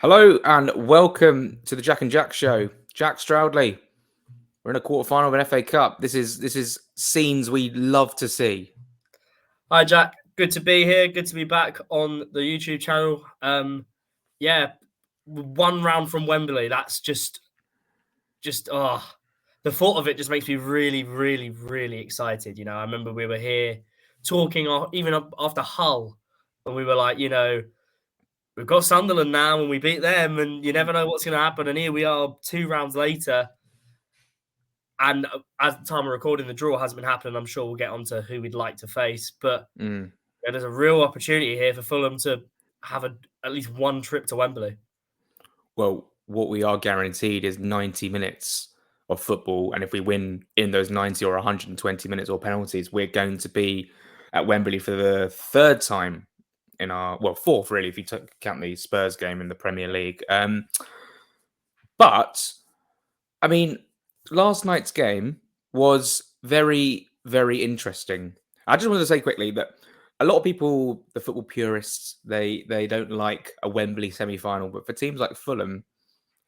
Hello and welcome to the Jack and Jack Show. Jack Stroudley. We're in a quarter-final of an FA Cup. This is scenes we love to see. Hi Jack, good to be here. Good to be back on the YouTube channel. One round from Wembley. That's just the thought of it just makes me really, really, really excited. You know, I remember we were here talking even after Hull, and we were like, we've got Sunderland now, and we beat them, and you never know what's going to happen. And here we are, 2 rounds later. And at the time of recording, the draw hasn't been happening. I'm sure we'll get on to who we'd like to face. But there's a real opportunity here for Fulham to have at least one trip to Wembley. Well, what we are guaranteed is 90 minutes of football. And if we win in those 90 or 120 minutes or penalties, we're going to be at Wembley for the third time in fourth, really, if you count the Spurs game in the Premier League. But, I mean, last night's game was very, very interesting. I just wanted to say quickly that a lot of people, the football purists, they don't like a Wembley semi-final. But for teams like Fulham,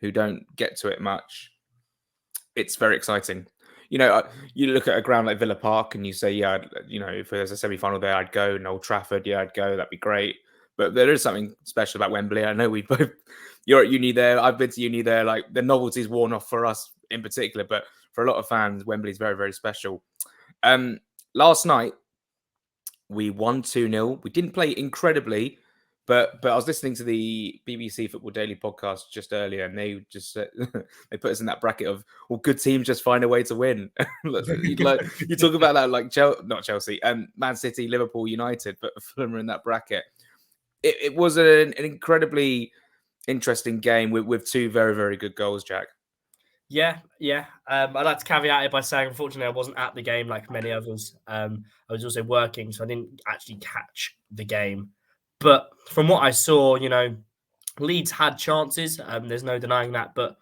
who don't get to it much, it's very exciting. You know, you look at a ground like Villa Park and you say, yeah, if there's a semi-final there, I'd go. And Old Trafford, yeah, I'd go. That'd be great. But there is something special about Wembley. I know we both, you're at uni there. I've been to uni there. Like the novelty's worn off for us in particular. But for a lot of fans, Wembley's very, very special. Last night, we won 2-0. We didn't play incredibly, but I was listening to the BBC Football Daily podcast just earlier, and they just they put us in that bracket of, well, good teams just find a way to win. You talk about that like not Chelsea, Man City, Liverpool, United, but Fulham are in that bracket. It was an incredibly interesting game with 2 very, very good goals, Jack. Yeah. I'd like to caveat it by saying, unfortunately, I wasn't at the game like many others. I was also working, so I didn't actually catch the game. But from what I saw, Leeds had chances. There's no denying that. But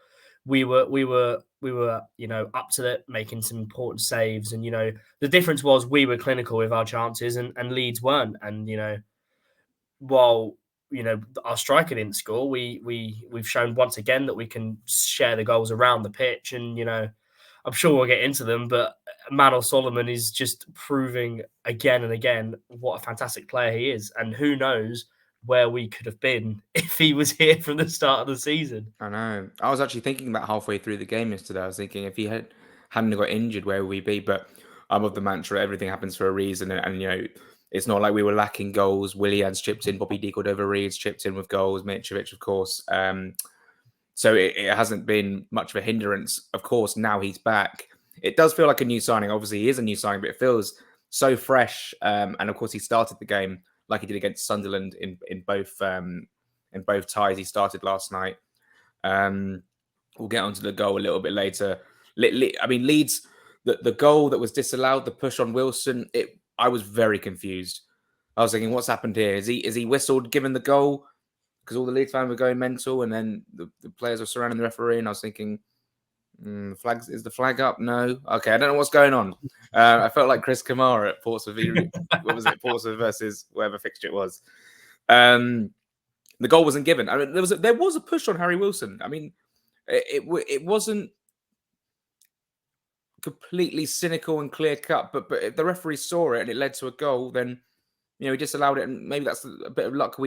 we were, up to it, making some important saves. And the difference was we were clinical with our chances, and Leeds weren't. And while our striker didn't score, we've shown once again that we can share the goals around the pitch. And I'm sure we'll get into them, but Manor Solomon is just proving again and again what a fantastic player he is. And who knows where we could have been if he was here from the start of the season. I know. I was actually thinking about halfway through the game yesterday. I was thinking if he hadn't got injured, where would we be? But I'm of the mantra, everything happens for a reason. And it's not like we were lacking goals. Willian's chipped in, Bobby De Cordova-Reid's chipped in with goals, Mitrovic, of course. So it hasn't been much of a hindrance. Of course, now he's back. It does feel like a new signing. Obviously, he is a new signing, but it feels so fresh. And of course, he started the game like he did against Sunderland in both ties. He started last night. We'll get onto the goal a little bit later. I mean, Leeds, the goal that was disallowed, the push on Wilson, I was very confused. I was thinking, what's happened here? Is he whistled given the goal? Because all the Leeds fans were going mental, and then the players were surrounding the referee, and I was thinking, is the flag up? No. Okay, I don't know what's going on. I felt like Chris Kamara at Portsmouth. What was it? Portsmouth versus whatever fixture it was. The goal wasn't given. I mean, there was a push on Harry Wilson. I mean, it wasn't completely cynical and clear cut, but if the referee saw it and it led to a goal, then he disallowed it, and maybe that's a bit of luck.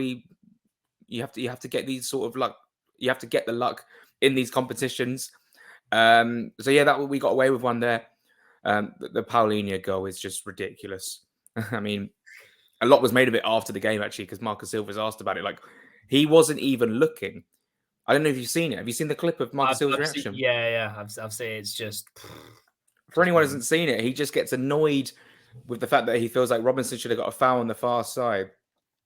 You have to get these sort of luck. You have to get the luck in these competitions. So yeah, that we got away with one there. The Paulinho goal is just ridiculous. I mean, a lot was made of it after the game actually, because Marcus Silva's asked about it. Like, he wasn't even looking. I don't know if you've seen it. Have you seen the clip of Marcus Silva's reaction? I've seen it. It's just for anyone who hasn't seen it, he just gets annoyed with the fact that he feels like Robinson should have got a foul on the far side.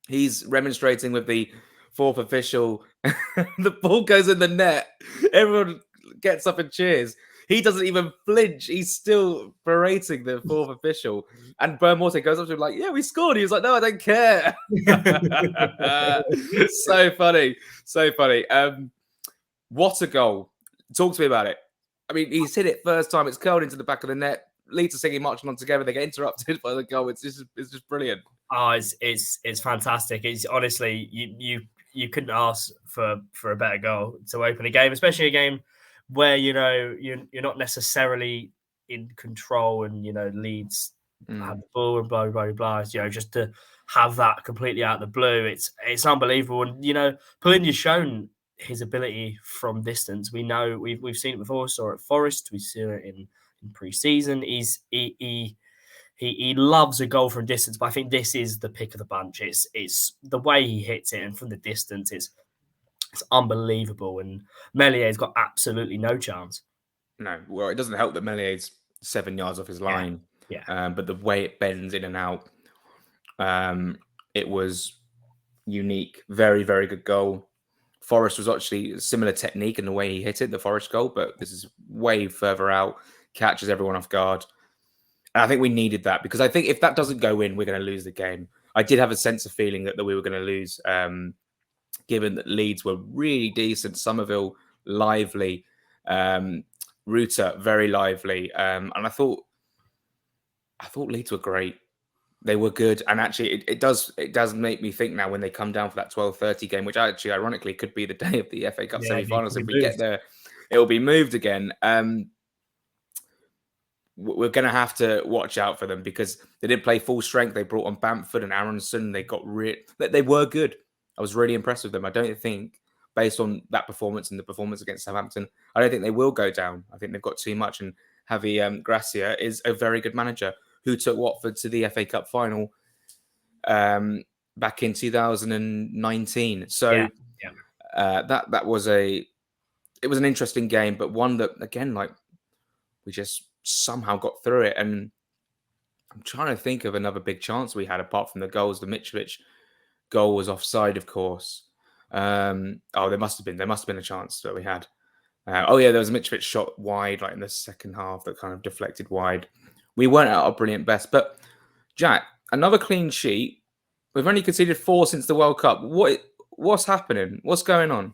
He's remonstrating with the 4th official. The ball goes in the net. Everyone gets up and cheers. He doesn't even flinch. He's still berating the 4th official. And Bernmorte goes up to him like, yeah, we scored. He was like, no, I don't care. So funny. So funny. What a goal. Talk to me about it. I mean, he's hit it first time. It's curled into the back of the net. Leeds are singing marching on together. They get interrupted by the goal. It's just brilliant. Oh, it's fantastic. It's honestly, you you couldn't ask for a better goal to open a game, especially a game where you're not necessarily in control, and Leeds have the ball and blah blah blah. Just to have that completely out of the blue, it's unbelievable. And Paulinho's shown his ability from distance. We know we've seen it before. Saw it at Forest. We've seen it in pre-season. He loves a goal from distance, but I think this is the pick of the bunch. It's the way he hits it, and from the distance, it's unbelievable. And Mellier's got absolutely no chance. No, well, it doesn't help that Mellier's 7 yards off his line. Yeah. But the way it bends in and out, it was unique. Very, very good goal. Forest was actually a similar technique in the way he hit it, the Forest goal, but this is way further out, catches everyone off guard. And I think we needed that, because I think if that doesn't go in, we're going to lose the game. I did have a sense of feeling that we were going to lose, given that Leeds were really decent, Somerville lively, Ruta very lively, and I thought Leeds were great. They were good, and actually, it does make me think now when they come down for that 12:30 game, which actually, ironically, could be the day of the FA Cup semi-finals. If we get there, it will be moved again. We're going to have to watch out for them, because they did play full strength. They brought on Bamford and Aronson. They were good. I was really impressed with them. I don't think, based on that performance and the performance against Southampton, I don't think they will go down. I think they've got too much, and Javi Gracia is a very good manager who took Watford to the FA Cup final back in 2019. So that was an interesting game, but one that, again, like, we just somehow got through it. And I'm trying to think of another big chance we had apart from the goals. The Mitrovic goal was offside, of course. There must have been a chance that we had. There was a Mitrovic shot wide, like in the second half, that kind of deflected wide. We weren't at our brilliant best. But Jack, another clean sheet. We've only conceded 4 since the World Cup. What's happening? What's going on?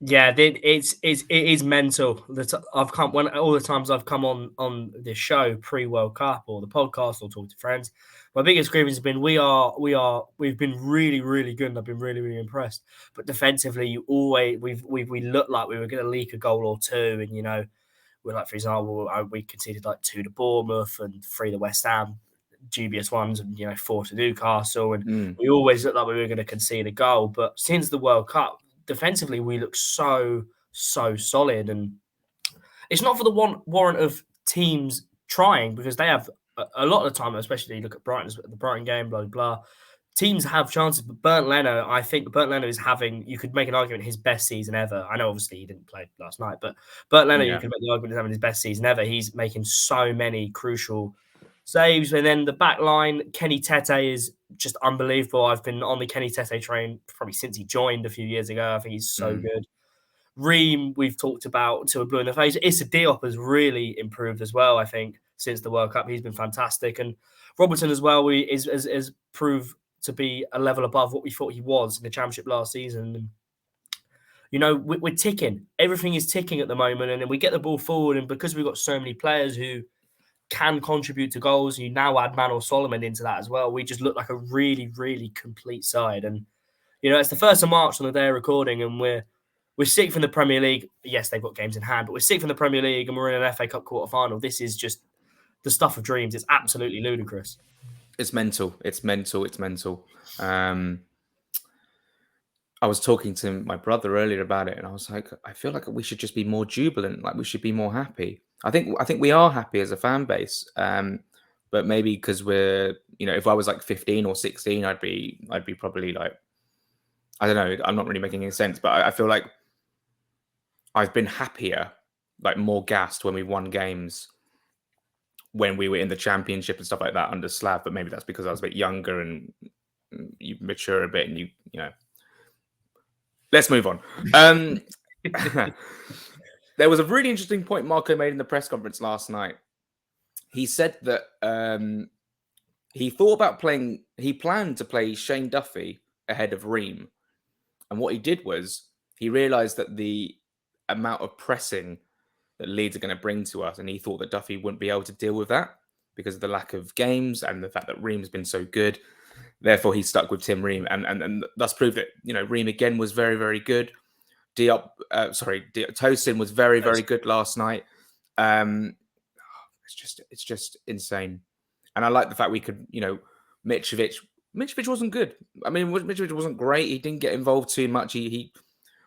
Yeah, it is mental. I've come all the times I've come on this show pre-World Cup or the podcast or talk to friends. My biggest grievance has been we've been really, really good, and I've been really, really impressed. But defensively, we looked like we were going to leak a goal or two, and we're like, for example, we conceded like 2 to Bournemouth and 3 to West Ham, dubious ones, and 4 to Newcastle, and we always looked like we were going to concede a goal. But since the World Cup, defensively, we look so solid, and it's not for the warrant of teams trying, because they have a lot of the time, especially look at the Brighton game, blah, blah, blah. Teams have chances, but I think Bernd Leno is having, you could make an argument, his best season ever. I know obviously he didn't play last night, but Bernd Leno, you can make the argument, is having his best season ever. He's making so many crucial saves. And then the back line, Kenny Tete is just unbelievable. I've been on the Kenny Tete train probably since he joined a few years ago. I think he's so good. Ream, we've talked about till blue in the face. Issa Diop has really improved as well, I think, since the World Cup. He's been fantastic. And Robertson as well is proved to be a level above what we thought he was in the Championship last season. We're ticking. Everything is ticking at the moment, and then we get the ball forward, and because we've got so many players who can contribute to goals, you now add Manor Solomon into that as well. We just look like a really, really complete side. And it's the 1st of March on the day of recording, and we're 6th in the Premier League. Yes, they've got games in hand, but we're 6th in the Premier League, and we're in an FA Cup quarter-final. This is just the stuff of dreams. It's absolutely ludicrous. It's mental. I was talking to my brother earlier about it, and I was like, I feel like we should just be more jubilant. Like, we should be more happy. I think we are happy as a fan base, but maybe because we're, if I was like 15 or 16, I'd be probably like, I don't know. I'm not really making any sense, but I feel like I've been happier, like more gassed when we won games when we were in the Championship and stuff like that under Slav. But maybe that's because I was a bit younger and you mature a bit, and you know. Let's move on. There was a really interesting point Marco made in the press conference last night. He said that he planned to play Shane Duffy ahead of Ream. And what he did was he realised that the amount of pressing that Leeds are going to bring to us, and he thought that Duffy wouldn't be able to deal with that because of the lack of games and the fact that Ream's been so good. therefore he stuck with Tim Ream, and thus proved that Ream again was very, very good. Tosin was very, very good last night. It's just insane, and I like the fact we could, Mitrovic wasn't good. I mean, Mitrovic wasn't great. He didn't get involved too much. He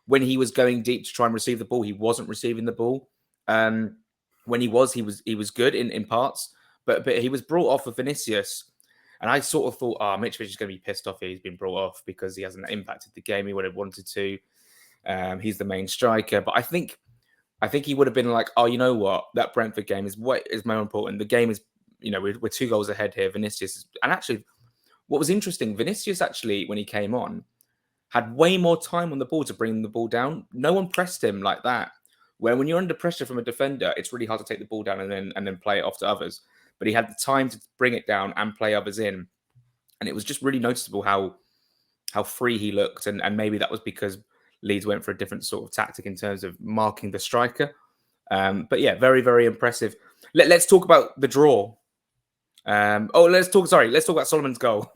when he was going deep to try and receive the ball, he wasn't receiving the ball. When he was good in parts, but he was brought off of Vinicius, and I sort of thought, Mitrovic is going to be pissed off. He's been brought off because he hasn't impacted the game he would have wanted to. He's the main striker, but I think he would have been like, oh, you know what? That Brentford game is more important. The game is, we're 2 goals ahead here. Vinicius, and actually, what was interesting, Vinicius actually, when he came on, had way more time on the ball to bring the ball down. No one pressed him like that. When you're under pressure from a defender, it's really hard to take the ball down and then play it off to others. But he had the time to bring it down and play others in, and it was just really noticeable how free he looked, and maybe that was because Leeds went for a different sort of tactic in terms of marking the striker. But yeah, very, very impressive. Let's talk about the draw. Let's talk about Solomon's goal.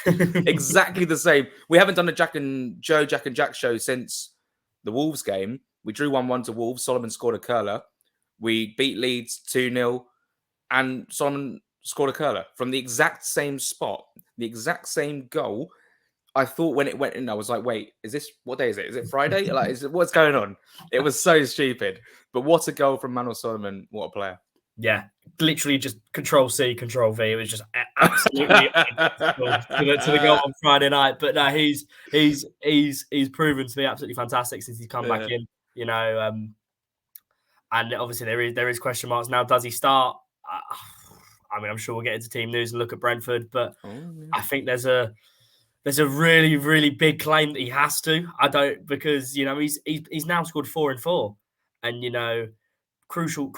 Exactly the same. We haven't done a Jack and Jack show since the Wolves game. We drew 1-1 to Wolves. Solomon scored a curler. We beat Leeds 2-0, and Solomon scored a curler from the exact same spot, the exact same goal. I thought when it went in, I was like, wait, what day is it? Is it Friday? What's going on? It was so stupid. But what a goal from Manuel Solomon. What a player. Yeah, literally just Control-C, Control-V. It was just absolutely to the goal on Friday night. But no, he's proven to be absolutely fantastic since he's come back in, and obviously there is question marks now. Does he start? I mean, I'm sure we'll get into team news and look at Brentford, but I think there's a really, really big claim that he has to. I don't, because he's now scored 4 in 4, and crucial.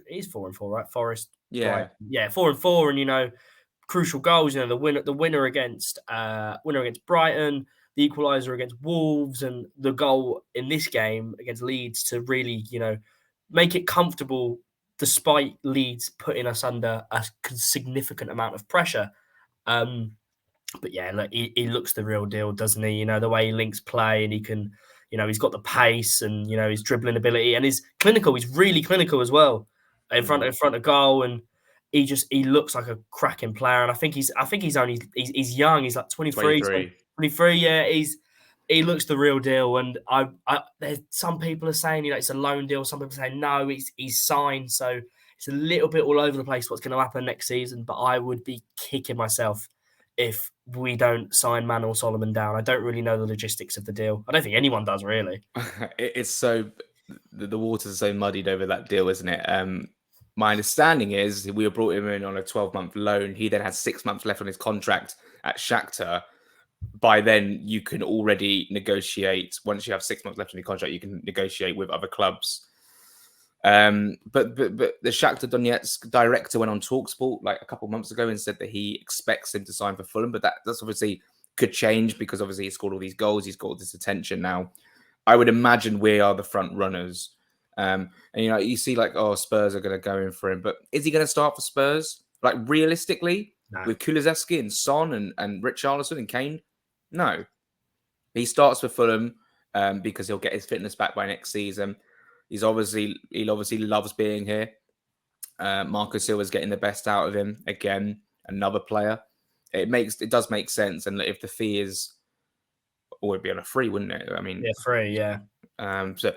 He's 4 in 4, right? Forest, yeah, right? Yeah, 4 in 4, and crucial goals. The winner against Brighton, the equaliser against Wolves, and the goal in this game against Leeds to really make it comfortable, despite Leeds putting us under a significant amount of pressure. But yeah, look, he looks the real deal, doesn't he? The way he links play, and he can, he's got the pace, and his dribbling ability, and he's clinical. He's really clinical as well in front of goal, and he looks like a cracking player. And I think he's young. He's like 23. Yeah, he looks the real deal. And there's some people are saying it's a loan deal. Some people say no, he's signed. So it's a little bit all over the place what's going to happen next season. But I would be kicking myself if we don't sign Manuel Solomon down. I don't really know the logistics of the deal. I don't think anyone does, really. It's so... The waters are so muddied over that deal, isn't it? My understanding is we brought him in on a 12-month loan. He then has 6 months left on his contract at Shakhtar. By then, you can already negotiate. Once you have 6 months left on your contract, you can negotiate with other clubs. But the Shakhtar Donetsk director went on TalkSport like a couple of months ago and said that he expects him to sign for Fulham, but that's obviously could change because obviously he scored all these goals, he's got all this attention now. I would imagine we are the front runners, and you see like, Spurs are going to go in for him, but is he going to start for Spurs? Like realistically, with Kulusevski and Son and Richarlison and Kane, no, he starts for Fulham because he'll get his fitness back by next season. He obviously loves being here. Marco Silva's getting the best out of him. Again, another player. It does make sense. And if the fee is, or it'd be on a free, wouldn't it? I mean, yeah, free, yeah. So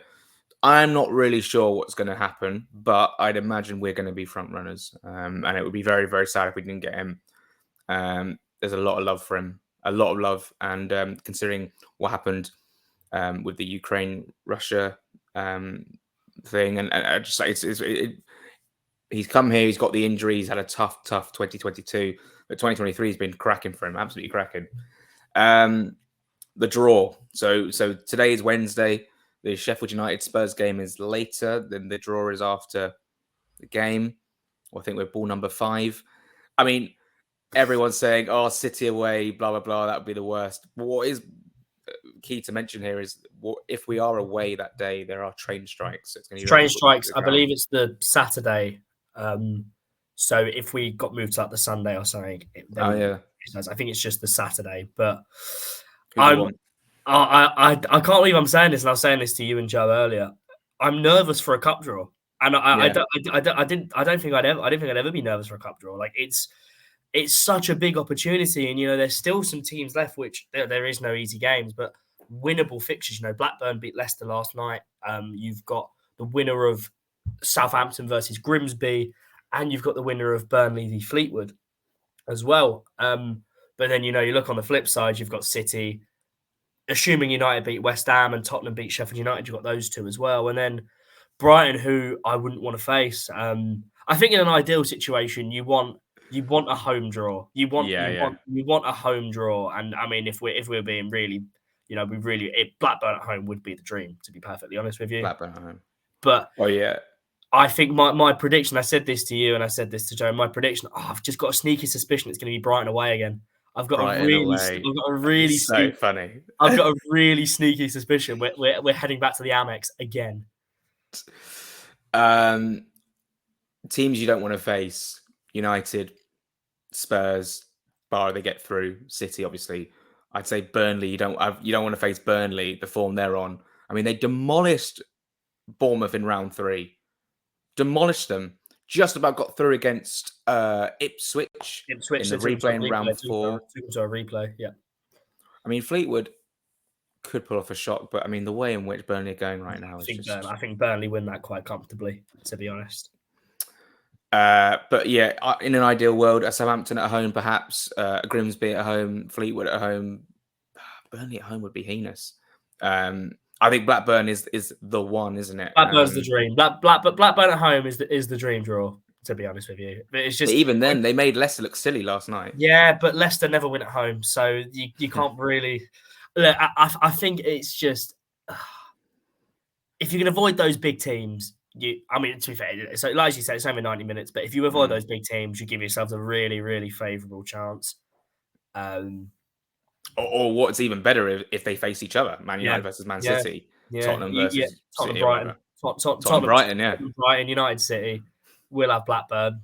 I'm not really sure what's going to happen, but I'd imagine we're going to be front runners. And it would be very, very sad if we didn't get him. There's a lot of love for him, a lot of love. And considering what happened with the Ukraine-Russia thing, and I just like he's come here, he's got the injury, he's had a tough 2022, but 2023 has been cracking for him, absolutely cracking. The draw, so today is Wednesday. The Sheffield United Spurs game is later, then the draw is after the game. I think we're ball number 5. I mean, everyone's saying, City away, blah blah blah, that would be the worst. But what is key to mention here is if we are away that day, there are train strikes. So it's going to be train strikes. I believe it's the Saturday. So if we got moved to like the Sunday or something, I think it's just the Saturday, but Who do you I'm want? I can't believe I'm saying this, and I was saying this to you and Joe earlier. I'm nervous for a cup draw, and Yeah, I didn't think I'd ever be nervous for a cup draw. Like it's such a big opportunity, and there's still some teams left, which there is no easy games, but winnable fixtures. Blackburn beat Leicester last night. You've got the winner of Southampton versus Grimsby, and you've got the winner of Burnley v Fleetwood as well. But then you look on the flip side, you've got City. Assuming United beat West Ham and Tottenham beat Sheffield United, you've got those two as well. And then Brighton, who I wouldn't want to face. I think in an ideal situation, you want a home draw. You want yeah. a home draw. And I mean, if we're being really, Blackburn at home would be the dream, to be perfectly honest with you. Blackburn at home. But oh yeah, I think my prediction. I said this to you, and I said this to Joe. My prediction. I've just got a sneaky suspicion it's going to be Brighton away again. I've got a really so funny. I've got a really sneaky suspicion we're heading back to the Amex again. Teams you don't want to face: United, Spurs, bar they get through. City, obviously. I'd say Burnley. You don't want to face Burnley. The form they're on. I mean, they demolished Bournemouth in round 3. Demolished them. Just about got through against Ipswich in the replay in round 4. Took them to a replay, yeah. I mean, Fleetwood could pull off a shock, but I mean, the way in which Burnley are going right now is I think Burnley win that quite comfortably, to be honest. But yeah, in an ideal world, a Southampton at home, perhaps Grimsby at home, Fleetwood at home, Burnley at home would be heinous. I think Blackburn is the one, isn't it? Blackburn's the dream. Blackburn at home is the dream draw, to be honest with you. But it's just, but even then, they made Leicester look silly last night. Yeah, but Leicester never win at home, so you can't really. Look, I think it's just if you can avoid those big teams. I mean, to be fair, so like you said, it's only 90 minutes, but if you avoid those big teams, you give yourself a really, really favourable chance. Or what's even better if they face each other, Man United versus Man City, Tottenham versus Tottenham, City, Brighton, Tottenham, Brighton, yeah. Brighton, United, City. We'll have Blackburn.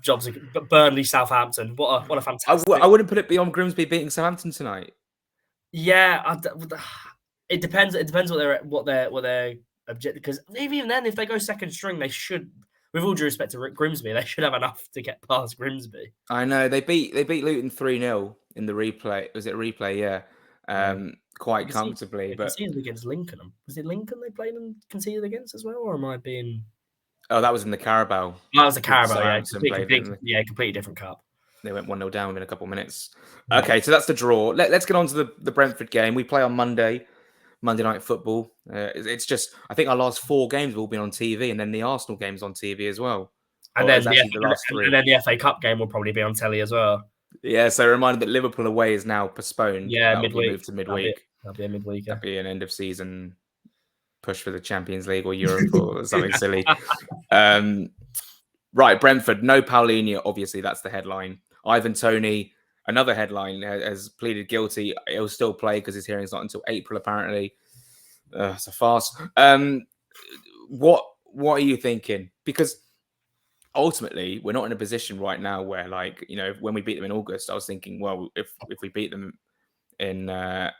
Jobs, Burnley, Southampton. What a fantastic! I wouldn't put it beyond Grimsby beating Southampton tonight. Yeah, it depends. It depends what their objective. Because even then, if they go second string, they should. With all due respect to Grimsby, they should have enough to get past Grimsby. I know they beat Luton 3-0 in the replay. Was it a replay? Yeah, quite comfortably. But conceded against Lincoln. Was it Lincoln they played and conceded against as well, or am I being? Oh, that was in the Carabao. That was the Carabao. Yeah, completely different cup. They went 1-0 down within a couple of minutes. Okay, so that's the draw. Let's get on to the Brentford game. We play on Monday Night Football. It's just, I think our last 4 games have all been on TV, and then the Arsenal game's on TV as well. And then the FA Cup game will probably be on telly as well. Yeah, so a reminder that Liverpool away is now postponed. Yeah, midweek. Moved to midweek. That'll be a midweek. That'll be an end of season push for the Champions League or Europe or something silly. Right, Brentford, no Paulinho. Obviously, that's the headline. Ivan Toney, another headline, has pleaded guilty. He'll still play because his hearing's not until April, apparently. It's a farce. What are you thinking? Because ultimately, we're not in a position right now where, like, when we beat them in August, I was thinking, well, if we beat them in at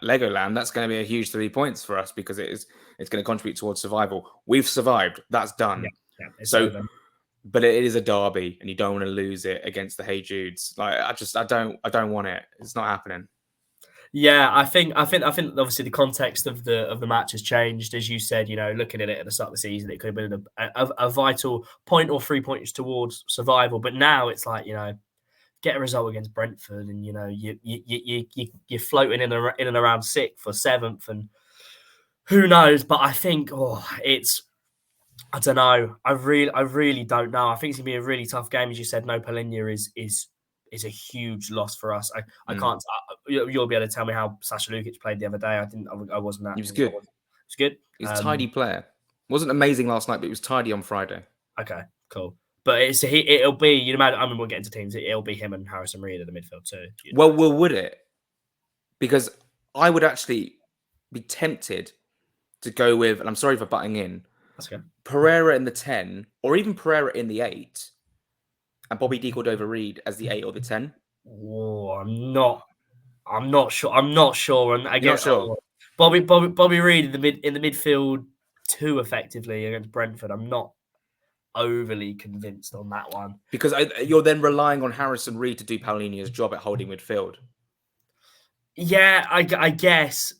Legoland, that's going to be a huge 3 points for us because it's going to contribute towards survival. We've survived. That's done. Yeah, so, but it is a derby, and you don't want to lose it against the Hey Judes. Like, I don't want it. It's not happening. Yeah, I think obviously the context of the match has changed, as you said. Looking at it at the start of the season, it could have been a vital point or 3 points towards survival. But now it's like, get a result against Brentford, and you're floating in and around 6th or 7th, and who knows? But I think I don't know. I really don't know. I think it's gonna be a really tough game, as you said. No Paulinho is a huge loss for us. I can't. You'll be able to tell me how Sasha Lukic played the other day. I wasn't that. He was good. It was good. He's a tidy player. Wasn't amazing last night, but he was tidy on Friday. Okay, cool. But it'll be, you'd imagine, I mean, we'll get into teams. It'll be him and Harrison Reed in the midfield too. Well, would it? Because I would actually be tempted to go with, and I'm sorry for butting in, that's okay, Pereira in the 10, or even Pereira in the 8, and Bobby D Cordova-Reid as the 8 or the 10? Oh, I'm not sure. I'm not sure. And You're again, not sure? Bobby Reid in the midfield too effectively against Brentford. I'm not overly convinced on that one. Because you're then relying on Harrison Reed to do Paulinia's job at holding midfield. Yeah, I guess.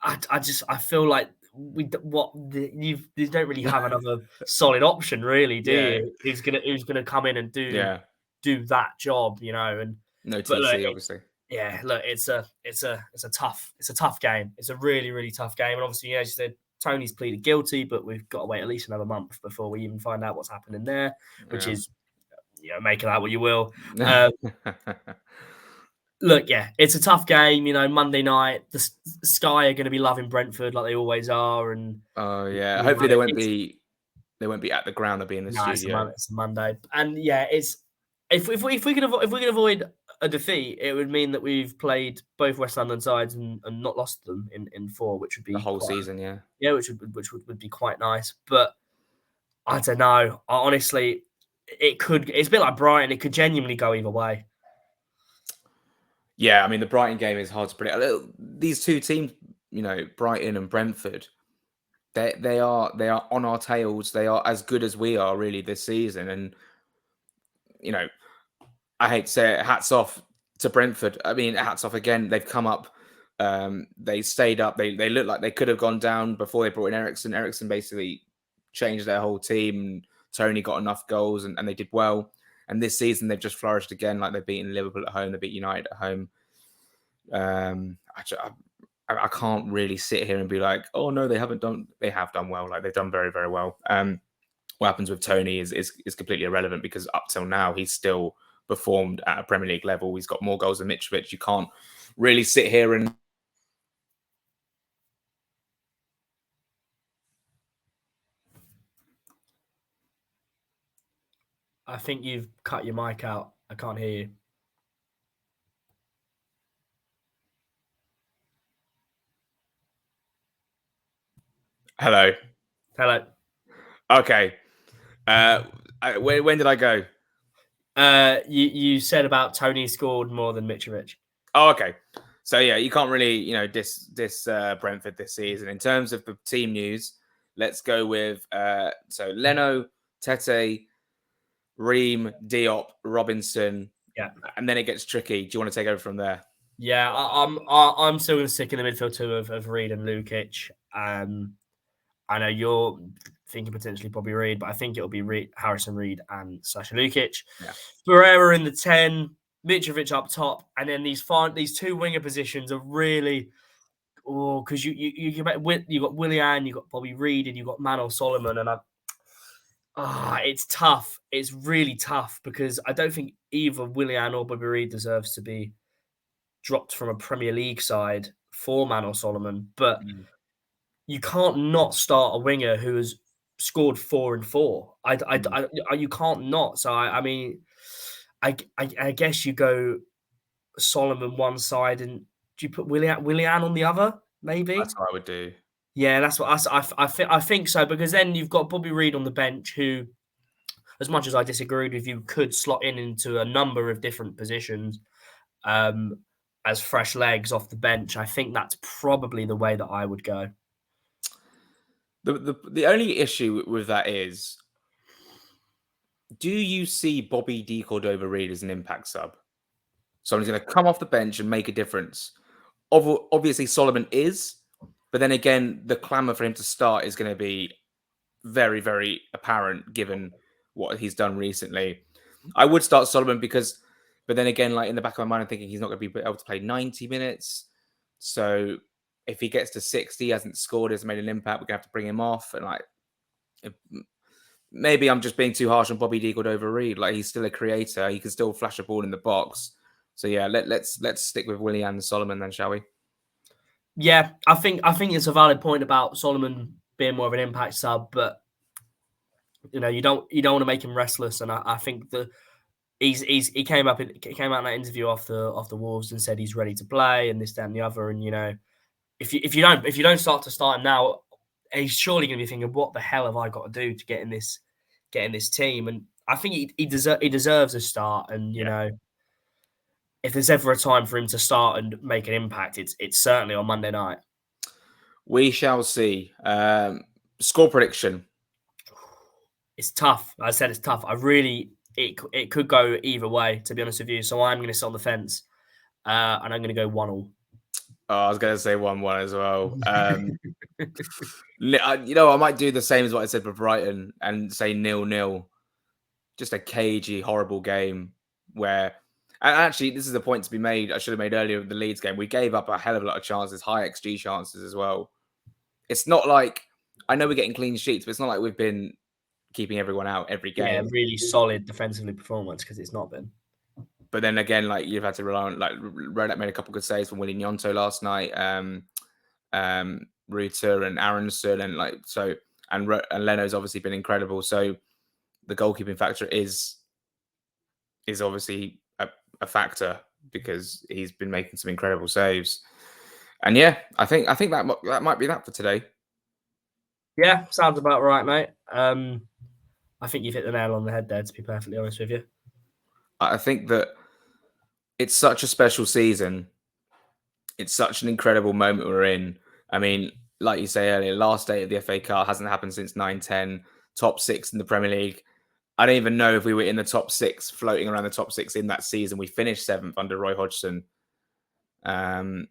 I feel like you don't really have another solid option, really, do Yeah. you? Who's gonna come in and Yeah. do that job, you know? And No but look, TC, obviously. yeah, look, it's a tough game. It's a really, really tough game. And obviously, as you said, Tony's pleaded guilty, but we've got to wait at least another month before we even find out what's happening there, which is, make of that what you will. Look, yeah, it's a tough game. Monday night, the Sky are going to be loving Brentford like they always are, and Oh yeah, hopefully they won't be at the ground. They'll be in the studio. It's a Monday, and yeah, it's if we can avoid a defeat, it would mean that we've played both West London sides and not lost them in 4, which would be The whole season. Yeah, which would be quite nice. But I don't know. Honestly, it's a bit like Brighton. It could genuinely go either way. Yeah, I mean the Brighton game is hard to predict. These two teams, Brighton and Brentford, they are on our tails. They are as good as we are really this season, and I hate to say it, hats off to Brentford. I mean, hats off again. They've come up. They stayed up. They looked like they could have gone down before they brought in Ericsson. Ericsson basically changed their whole team. Tony got enough goals, and they did well. And this season, they've just flourished again. Like they've beaten Liverpool at home. They beat United at home. I can't really sit here and be like, oh no, they haven't done. They have done well. Like they've done very, very well. What happens with Tony is completely irrelevant because up till now he's still performed at a Premier League level. He's got more goals than Mitrovic. You can't really sit here and I think you've cut your mic out. I can't hear you. Hello. Okay. When did I go? You said about Tony scored more than Mitrovic. Oh, okay. So yeah, you can't really, diss Brentford this season. In terms of the team news, let's go with so Leno, Tete, Ream, Diop, Robinson. Yeah, and then it gets tricky. Do you want to take over from there? Yeah, I'm still going to stick in the midfield too of Reed and Lukic. I know you're thinking potentially Bobby Reid, but I think it'll be Harrison Reed and Sasha Lukic. Yeah. Pereira in the 10, Mitrovic up top, and then these two winger positions are really because you got Willian, you got Bobby Reid, and you got Manuel Solomon, and it's tough. It's really tough because I don't think either Willian or Bobby Reid deserves to be dropped from a Premier League side for Manuel Solomon, but you can't not start a winger who has scored 4 and 4. You can't not. So I mean, I guess you go Solomon one side and do you put Willian on the other? Maybe that's what I would do. Yeah, that's what I think so because then you've got Bobby Reid on the bench who, as much as I disagreed with you, could slot into a number of different positions as fresh legs off the bench. I think that's probably the way that I would go. The only issue with that is, do you see Bobby D Cordova-Reid as an impact sub? Someone's going to come off the bench and make a difference. Obviously, Solomon is, but then again, the clamour for him to start is going to be very, very apparent given what he's done recently. I would start Solomon but then again, like in the back of my mind, I'm thinking he's not going to be able to play 90 minutes. So if he gets to 60, hasn't scored, hasn't made an impact, we're going to have to bring him off. And maybe I'm just being too harsh on Bobby D Cordova-Reid. Like he's still a creator. He can still flash a ball in the box. So yeah, let's stick with Willian and Solomon then, shall we? Yeah, I think it's a valid point about Solomon being more of an impact sub, but you don't want to make him restless. And I think he came out in that interview after Wolves and said he's ready to play and this, that, and the other. And if you don't start him now, he's surely going to be thinking, what the hell have I got to do to get in this team? And I think he deserves a start, and you know, if there's ever a time for him to start and make an impact, it's certainly on Monday night. We shall see. Score prediction. It's tough. I said it's tough. It could go either way, to be honest with you. So I'm going to sit on the fence, and I'm going to go 1-1. Oh, I was going to say 1-1 as well. I might do the same as what I said for Brighton and say 0-0. Just a cagey, horrible game where, and actually, this is a point to be made. I should have made earlier with the Leeds game. We gave up a hell of a lot of chances, high XG chances as well. It's not like, I know we're getting clean sheets, but it's not like we've been keeping everyone out every game. Yeah, really solid defensively performance, because it's not been. But then again, like, you've had to rely on, like, Redknapp made a couple of good saves from Willie Gnonto last night. Ruter and Aronson, and Leno's obviously been incredible. So the goalkeeping factor is obviously a factor, because he's been making some incredible saves. And yeah, I think that might be that for today. Yeah, sounds about right, mate. I think you've hit the nail on the head there, to be perfectly honest with you. I think that it's such a special season. It's such an incredible moment we're in. I mean, like you say earlier, last day of the FA Cup hasn't happened since 9-10. Top 6 in the Premier League. I don't even know if we were in the top 6, floating around the top 6 in that season. We finished 7th under Roy Hodgson. I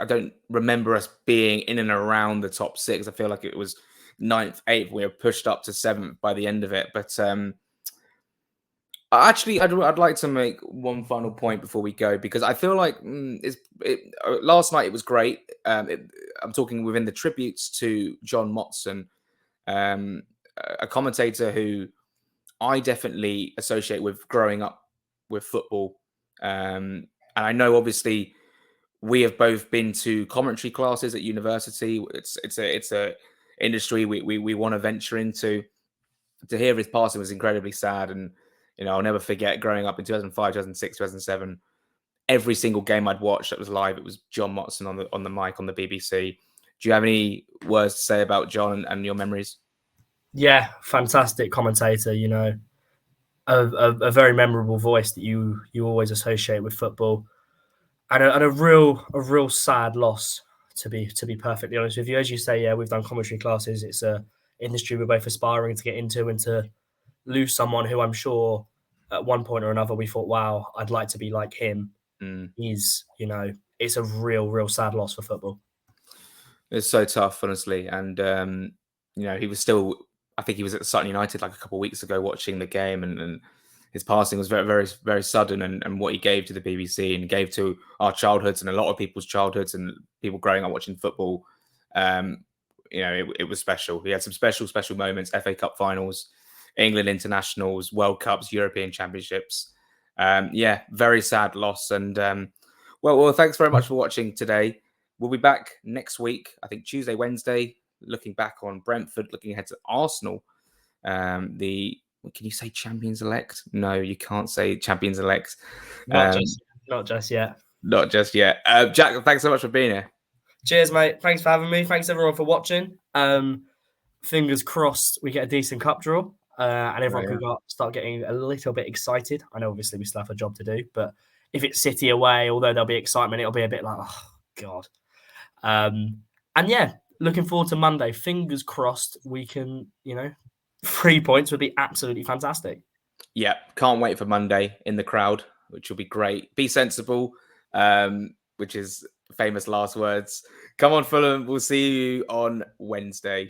don't remember us being in and around the top 6. I feel like it was 9th, 8th. We were pushed up to 7th by the end of it. But actually, I'd like to make one final point before we go, because I feel like last night it was great. I'm talking within the tributes to John Motson, a commentator who I definitely associate with growing up with football. And I know, obviously, we have both been to commentary classes at university. It's a industry we want to venture into. To hear his passing was incredibly sad, and I'll never forget growing up in 2005, 2006, 2007. Every single game I'd watched that was live, it was John Motson on the mic on the BBC. Do you have any words to say about John and your memories? Yeah, fantastic commentator. A very memorable voice that you always associate with football, and a real sad loss, to be perfectly honest with you. As you say, yeah, we've done commentary classes. It's a industry we're both aspiring to get into, and to lose someone who I'm sure at one point or another we thought, wow, I'd like to be like him. Is it's a real sad loss for football. It's so tough, honestly, and he was still. I think he was at Sutton United like a couple of weeks ago watching the game, and his passing was very, very, very sudden, and what he gave to the BBC and gave to our childhoods and a lot of people's childhoods and people growing up watching football. It was special. He had some special moments: FA Cup finals, England internationals, World Cups, European Championships. Very sad loss. And well, thanks very much for watching today. We'll be back next week, I think Tuesday, Wednesday, looking back on Brentford, looking ahead to Arsenal. Can you say champions elect? No, you can't say champions elect. Not just yet. Not just yet. Jack, thanks so much for being here. Cheers, mate. Thanks for having me. Thanks everyone for watching. Fingers crossed we get a decent cup draw, and everyone can start getting a little bit excited. I know obviously we still have a job to do, but if it's City away, although there'll be excitement, it'll be a bit like, oh God. And yeah, looking forward to Monday. Fingers crossed we can, 3 points would be absolutely fantastic. Yeah, can't wait for Monday in the crowd, which will be great. Be sensible, which is famous last words. Come on, Fulham. We'll see you on Wednesday.